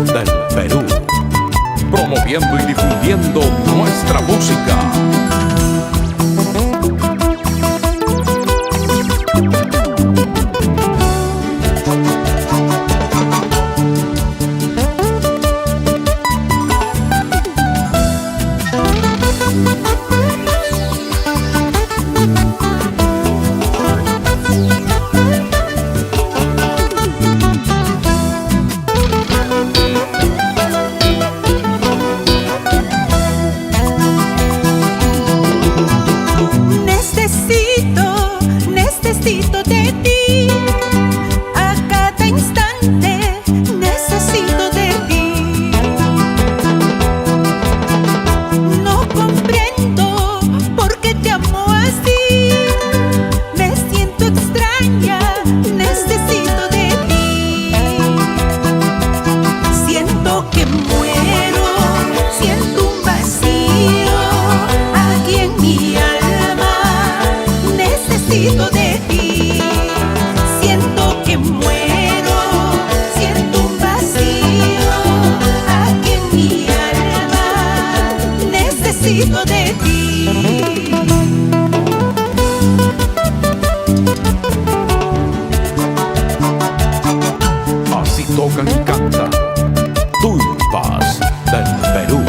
del Perú, promoviendo y difundiendo nuestra música. Necesito de ti, a cada instante necesito de ti. No comprendo por qué te amo así, me siento extraña, necesito de ti. Siento que muero, siento un vacío aquí en mi alma, necesito de ti. Siento que muero, siento un vacío aquí en mi alma, necesito de ti. Así tocan y cantan tumbas del Perú.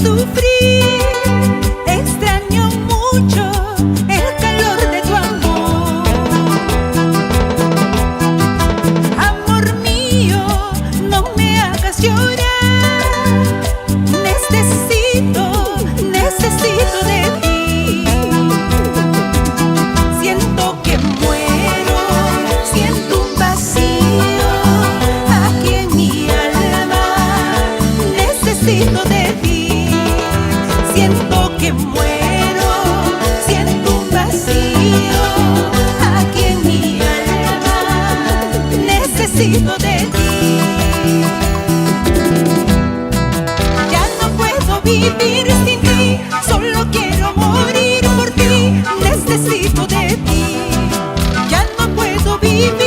Sufrir, extraño mucho el calor de tu amor. Amor mío, no me hagas llorar. Necesito de ti. Siento que muero, siento un vacío aquí en mi alma, necesito de ti. Siento que muero, siento un vacío aquí en mi alma, necesito de ti. Ya no puedo vivir sin ti, solo quiero morir por ti, necesito de ti. Ya no puedo vivir